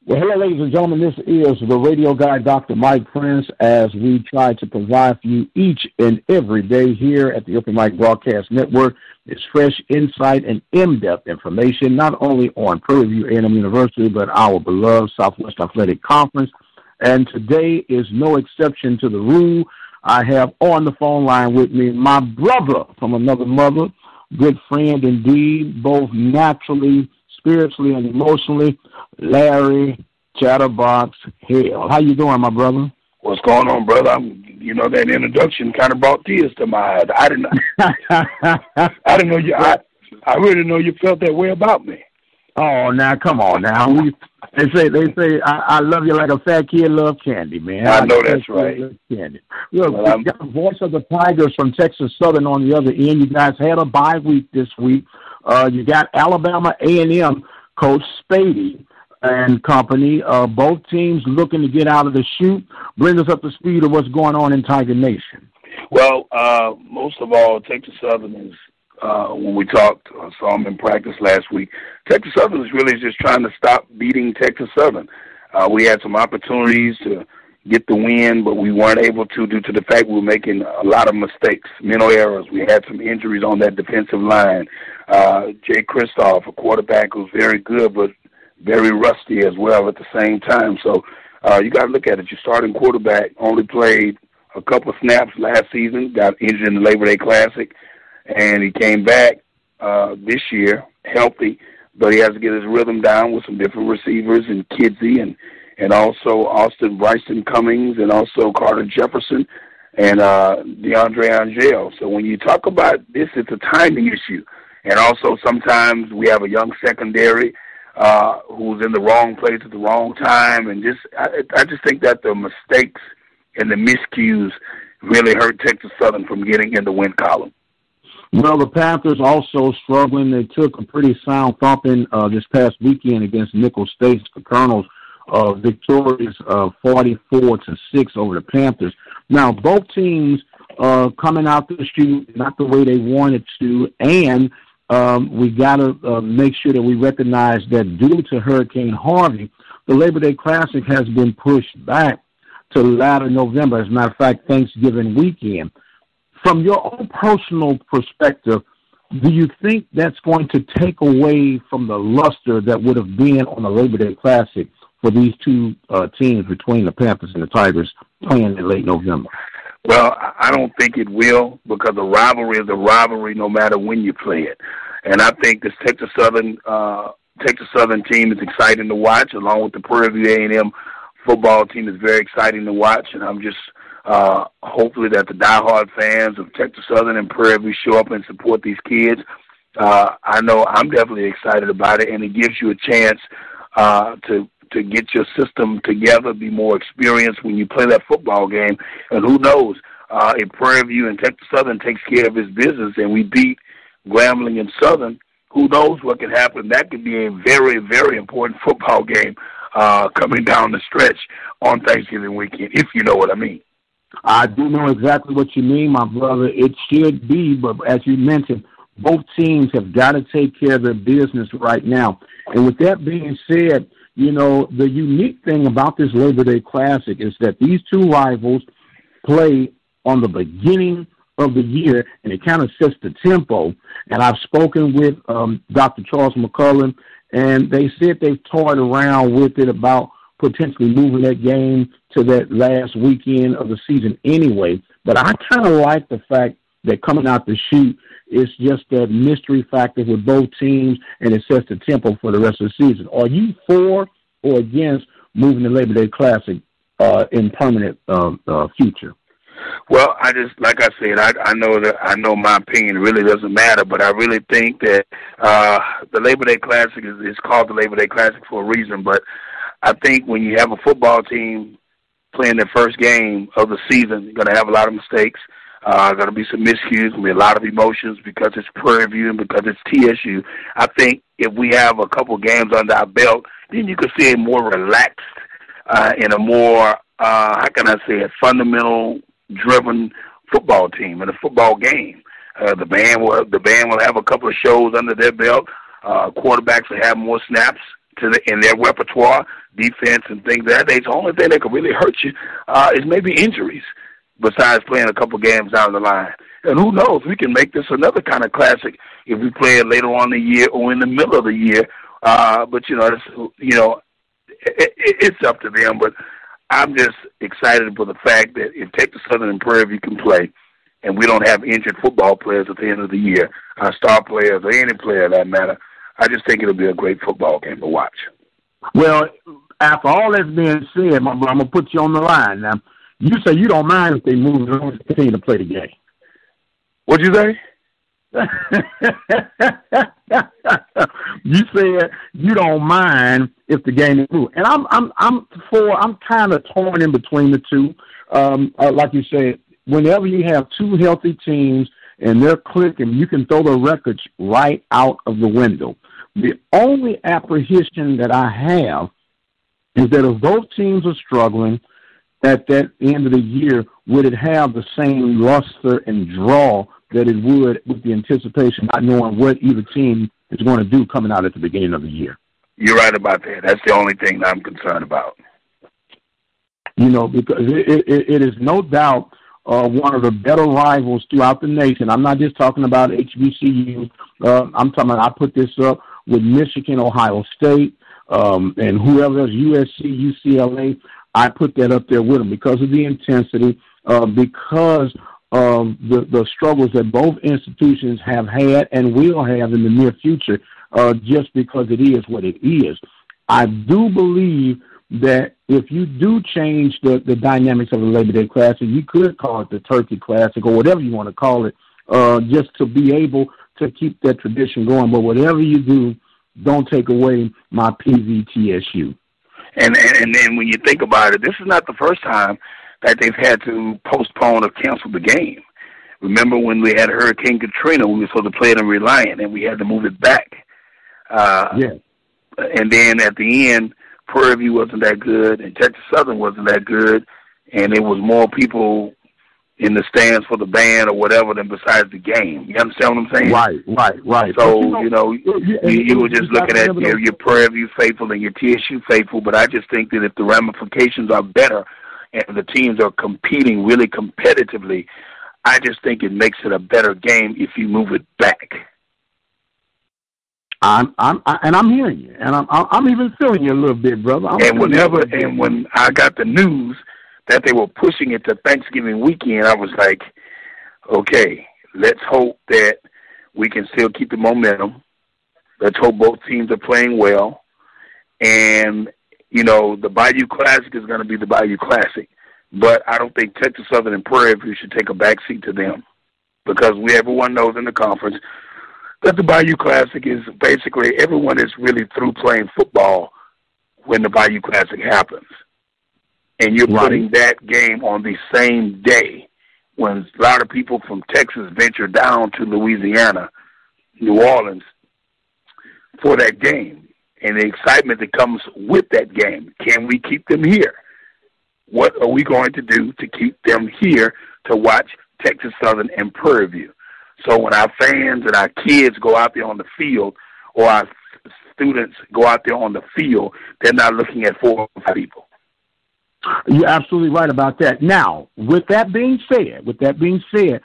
Well, hello, ladies and gentlemen. This is the radio guy, Dr. Mike Prince, as we try to provide for you each and every day here at the Open Mic Broadcast Network. It's fresh insight and in-depth information, not only on Prairie A&M University, but our beloved Southwest Athletic Conference. And today is no exception to the rule. I have on the phone line with me my brother from another mother, good friend indeed, both naturally, spiritually, and emotionally, Larry Chatterbox Hale. How you doing, my brother? What's going on, brother? That introduction kind of brought tears to my eyes. I didn't know you. I really know you felt that way about me. Oh, now come on, now. They say, I love you like a fat kid loves candy, man. I know that's right. Candy. Look, we got the voice of the Tigers from Texas Southern on the other end. You guys had a bye week this week. You got Alabama A&M coach Spady and company. Both teams looking to get out of the chute. Bring us up to speed of what's going on in Tiger Nation. Well, most of all, Texas Southern is, when we talked, saw them in practice last week, Texas Southern is really just trying to stop beating Texas Southern. We had some opportunities to get the win, but we weren't able to due to the fact we were making a lot of mistakes, mental errors. We had some injuries on that defensive line. Jay Kristoff, a quarterback who's very good, but very rusty as well at the same time. So you got to look at it. Your starting quarterback only played a couple of snaps last season, got injured in the Labor Day Classic, and he came back this year healthy, but he has to get his rhythm down with some different receivers and Kidsey and also Austin Bryson Cummings and also Carter Jefferson and DeAndre Angel. So when you talk about this, it's a timing issue. And also sometimes we have a young secondary who's in the wrong place at the wrong time. And I just think that the mistakes and the miscues really hurt Texas Southern from getting in the win column. Well, the Panthers also struggling. They took a pretty sound thumping this past weekend against Nicholls State. The Colonels victorious 44-6 over the Panthers. Now, both teams coming out the chute not the way they wanted to, and we got to make sure that we recognize that due to Hurricane Harvey, the Labor Day Classic has been pushed back to latter November. As a matter of fact, Thanksgiving weekend. From your own personal perspective, do you think that's going to take away from the luster that would have been on the Labor Day Classic for these two teams between the Panthers and the Tigers playing in late November? Well, I don't think it will, because the rivalry is a rivalry no matter when you play it. And I think this Texas Southern team is exciting to watch, along with the Prairie A&M football team is very exciting to watch. And I'm just hopefully that the diehard fans of Texas Southern and Prairie show up and support these kids. I know I'm definitely excited about it, and it gives you a chance to get your system together, be more experienced when you play that football game. And who knows, if Prairie View and Texas Southern takes care of its business and we beat Grambling and Southern, who knows what can happen. That could be a very, very important football game coming down the stretch on Thanksgiving weekend, if you know what I mean. I do know exactly what you mean, my brother. It should be, but as you mentioned, both teams have got to take care of their business right now. And with that being said, the unique thing about this Labor Day Classic is that these two rivals play on the beginning of the year, and it kind of sets the tempo. And I've spoken with Dr. Charles McCullough, and they said they've toyed around with it about potentially moving that game to that last weekend of the season anyway. But I kind of like the fact that coming out the chute, it's just that mystery factor with both teams, and it sets the tempo for the rest of the season. Are you for or against moving the Labor Day Classic in permanent future? Well, like I said, I know my opinion really doesn't matter, but I really think that the Labor Day Classic is called the Labor Day Classic for a reason. But I think when you have a football team playing their first game of the season, you're going to have a lot of mistakes. Going to be some miscues, going to be a lot of emotions because it's Prairie View and because it's TSU. I think if we have a couple games under our belt, then you could see a more relaxed and a more, how can I say, a fundamental-driven football team and a football game. The band will have a couple of shows under their belt. Quarterbacks will have more snaps in their repertoire, defense and things of that. The only thing that could really hurt you is maybe injuries, besides playing a couple games down the line. And who knows, we can make this another kind of classic if we play it later on in the year or in the middle of the year. But, it's up to them. But I'm just excited for the fact that if Texas Southern and Prairie View can play, and we don't have injured football players at the end of the year, our star players or any player that matter, I just think it'll be a great football game to watch. Well, after all that's being said, my brother, I'm going to put you on the line. Now, you say you don't mind if they move on and continue to play the game. What'd you say? You said you don't mind if the game is moved, and I'm kind of torn in between the two. Like you said, whenever you have two healthy teams and they're clicking, you can throw the records right out of the window. The only apprehension that I have is that if both teams are struggling at that end of the year, would it have the same luster and draw that it would with the anticipation, not knowing what either team is going to do coming out at the beginning of the year? You're right about that. That's the only thing I'm concerned about. Because it is no doubt one of the better rivals throughout the nation. I'm not just talking about HBCU. I'm talking about, I put this up with Michigan, Ohio State, and whoever else, USC, UCLA. I put that up there with them because of the intensity, because of the struggles that both institutions have had and will have in the near future, just because it is what it is. I do believe that if you do change the dynamics of the Labor Day Classic, you could call it the Turkey Classic or whatever you want to call it, just to be able to keep that tradition going. But whatever you do, don't take away my PVTSU. And then when you think about it, this is not the first time that they've had to postpone or cancel the game. Remember when we had Hurricane Katrina, we were supposed to play it in Reliant, and we had to move it back. Yeah. And then at the end, Prairie View wasn't that good, and Texas Southern wasn't that good, and there was more people in the stands for the band or whatever than besides the game. You understand what I'm saying? Right. So, you were just looking at your Prairie View faithful and your TSU faithful, but I just think that if the ramifications are better and the teams are competing really competitively, I just think it makes it a better game if you move it back. I'm hearing you, and I'm even feeling you a little bit, brother. When I got the news that they were pushing it to Thanksgiving weekend, I was like, okay, let's hope that we can still keep the momentum. Let's hope both teams are playing well. And, the Bayou Classic is going to be the Bayou Classic. But I don't think Texas Southern and Prairie View should take a backseat to them, because everyone knows in the conference that the Bayou Classic is basically everyone is really through playing football when the Bayou Classic happens. And you're putting that game on the same day when a lot of people from Texas venture down to Louisiana, New Orleans, for that game. And the excitement that comes with that game. Can we keep them here? What are we going to do to keep them here to watch Texas Southern and Prairie View? So when our fans and our kids go out there on the field, or our students go out there on the field, they're not looking at 4 or 5 people. You're absolutely right about that. Now, with that being said,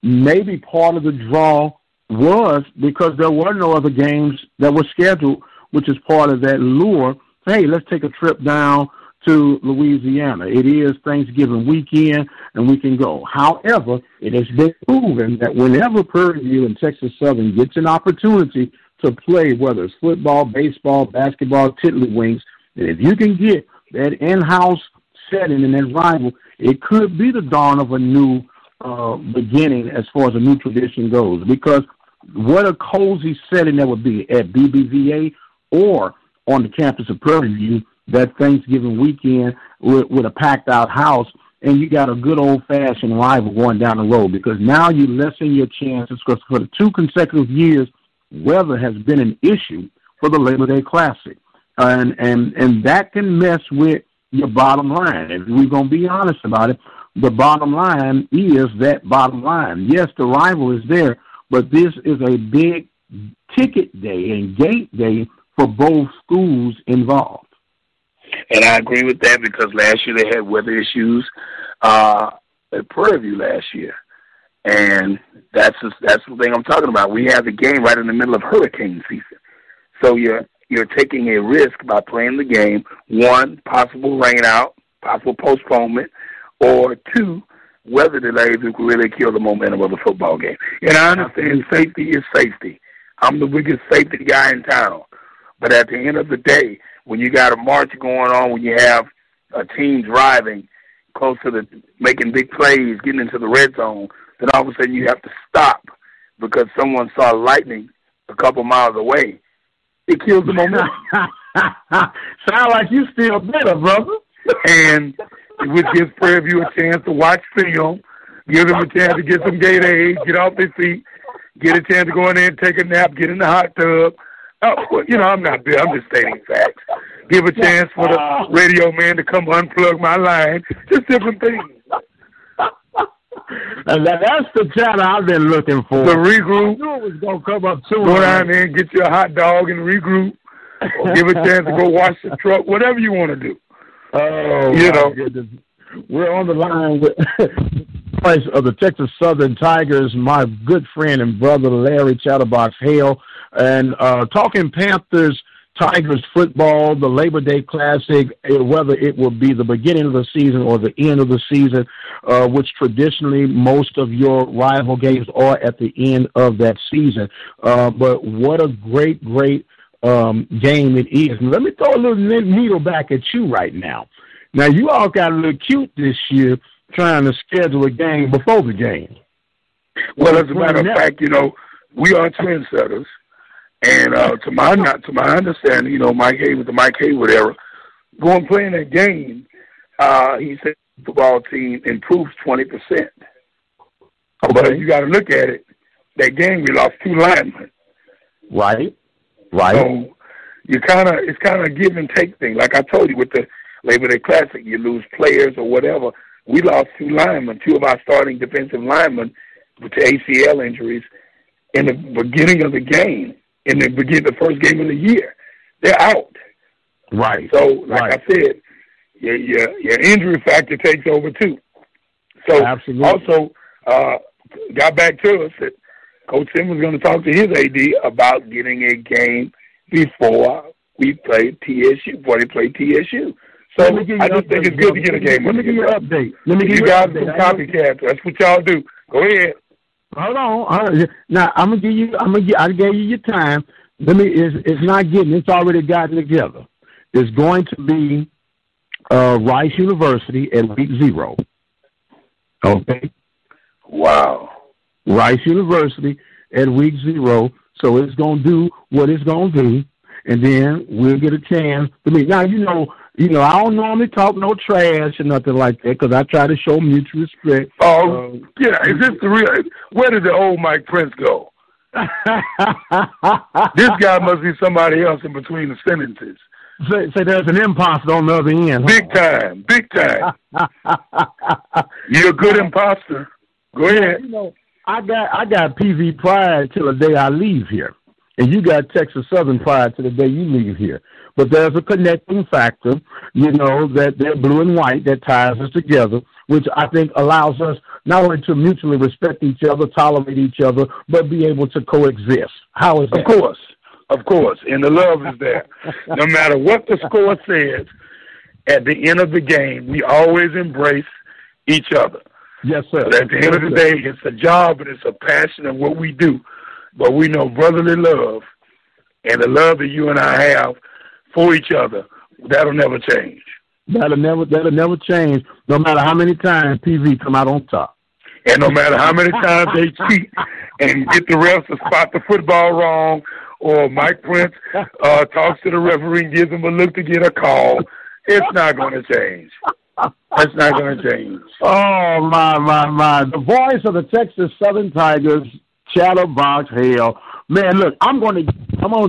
maybe part of the draw was because there were no other games that were scheduled, which is part of that lure. Hey, let's take a trip down to Louisiana. It is Thanksgiving weekend, and we can go. However, it has been proven that whenever Prairie View and Texas Southern gets an opportunity to play, whether it's football, baseball, basketball, tiddlywinks, and if you can get that in-house setting and that rival, it could be the dawn of a new beginning as far as a new tradition goes. Because what a cozy setting that would be at BBVA or on the campus of Prairie View that Thanksgiving weekend with a packed-out house, and you got a good old-fashioned rival going down the road, because now you lessen your chances, because for the 2 consecutive years, weather has been an issue for the Labor Day Classic. And that can mess with your bottom line. If we're going to be honest about it, the bottom line is that bottom line. Yes, the rival is there, but this is a big ticket day and gate day for both schools involved. And I agree with that because last year they had weather issues at Prairie last year. And that's the thing I'm talking about. We have the game right in the middle of hurricane season. So you're taking a risk by playing the game. One, possible rain out, possible postponement, or two, weather delays that could really kill the momentum of the football game. And I understand safety is safety. I'm the biggest safety guy in town. But at the end of the day, when you got a march going on, when you have a team driving close to making big plays, getting into the red zone, then all of a sudden you have to stop because someone saw lightning a couple miles away. It kills the momentum. Sound like you still better, brother. And which gives Prairie a chance to watch film, give them a chance to get some Gatorade, get off their feet, get a chance to go in there and take a nap, get in the hot tub. I'm not big. I'm just stating facts. Give a chance for the radio man to come unplug my line. Just different things. And that's the chatter I've been looking for. The regroup. I knew it was going to come up soon. Go down there and get you a hot dog and regroup. Or give a chance to go wash the truck, whatever you want to do. Oh, goodness. We're on the line with of the Texas Southern Tigers, my good friend and brother Larry Chatterbox Hale, and talking Panthers, Tigers football, the Labor Day Classic, whether it will be the beginning of the season or the end of the season, which traditionally most of your rival games are at the end of that season. But what a great game it is. And let me throw a little needle back at you right now. Now, you all got a little cute this year trying to schedule a game before the game. Well, as a matter of fact, we are trendsetters. And to my understanding, Mike Haywood with the Mike Haywood era, going playing that game, he said the football team improves 20%. Okay. But you got to look at it. That game, we lost 2 linemen. Right. So it's kind of a give and take thing. Like I told you with the Labor Day Classic, you lose players or whatever. We lost 2 linemen, 2 of our starting defensive linemen with ACL injuries in the beginning of the game. In the first game of the year, they're out. Right. So, I said, your injury factor takes over too. So, absolutely. Also, got back to us that Coach Tim was going to talk to his AD about getting a game before we played TSU, before they played TSU. So I just think it's good to get a game. Let me give you an update. You guys are some copycats. That's what y'all do. Go ahead. Hold on. Now I gave you your time. It's not getting. It's already gotten together. It's going to be Rice University at week 0. Okay. Wow. Rice University at week 0. So it's going to do what it's going to do, and then we'll get a chance to meet. Now I don't normally talk no trash or nothing like that because I try to show mutual respect. Oh, yeah. Is this the real? Where did the old Mike Prince go? This guy must be somebody else in between the sentences. Say there's an imposter on the other end. Big time. You're a good imposter. Go ahead. I got PV pride till the day I leave here. And you got Texas Southern pride to the day you leave here. But there's a connecting factor, that they're blue and white that ties us together, which I think allows us not only to mutually respect each other, tolerate each other, but be able to coexist. How is that? Of course. And the love is there. No matter what the score says, at the end of the game, we always embrace each other. Yes, sir. But at the end of the day, it's a job and it's a passion of what we do. But we know brotherly love and the love that you and I have for each other, that'll never change. That'll never change, no matter how many times PV come out on top. And no matter how many times they cheat and get the refs to spot the football wrong, or Mike Prince talks to the referee and gives him a look to get a call, it's not going to change. It's not going to change. Oh, my. The voice of the Texas Southern Tigers, Chatterbox Hale. Man, look, I'm only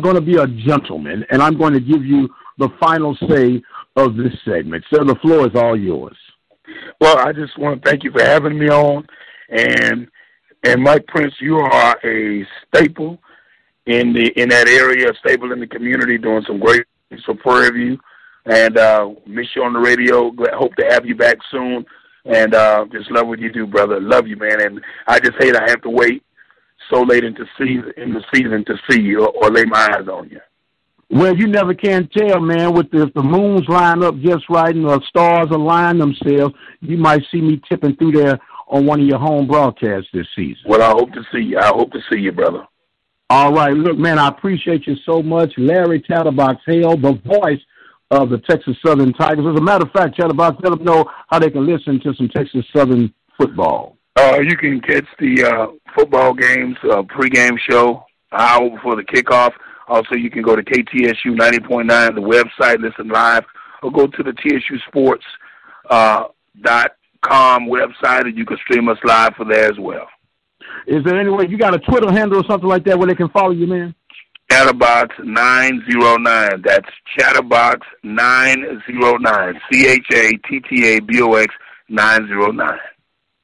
going to be a gentleman, and I'm going to give you the final say of this segment. So the floor is all yours. Well, I just want to thank you for having me on. And Mike Prince, you are a staple in that area, stable in the community, doing some great things for Prairie View. And miss you on the radio. Hope to have you back soon. And just love what you do, brother. Love you, man. And I just hate I have to wait so late in the season to see you or lay my eyes on you. Well, you never can tell, man. If the moons line up just right and the stars align themselves, you might see me tipping through there on one of your home broadcasts this season. Well, I hope to see you. I hope to see you, brother. All right. Look, man, I appreciate you so much. Larry Chatterbox Hale, the voice of the Texas Southern Tigers. As a matter of fact, Chatterbox, let them know how they can listen to some Texas Southern football. You can catch the football games, pregame show, an hour before the kickoff. Also, you can go to KTSU 90.9, the website, listen live, or go to the TSUsports.com website, and you can stream us live for there as well. Is there any way, you got a Twitter handle or something like that where they can follow you, man? Chatterbox 909. That's Chatterbox 909. CHATTABOX 909.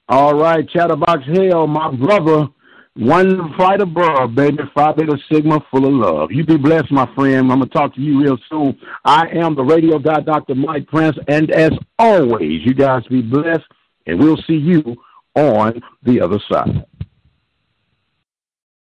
All right, Chatterbox Hale, my brother. One flight above, baby. Phi Beta Sigma, full of love. You be blessed, my friend. I'm going to talk to you real soon. I am the radio guy, Dr. Mike Prince. And as always, you guys be blessed, and we'll see you on the other side.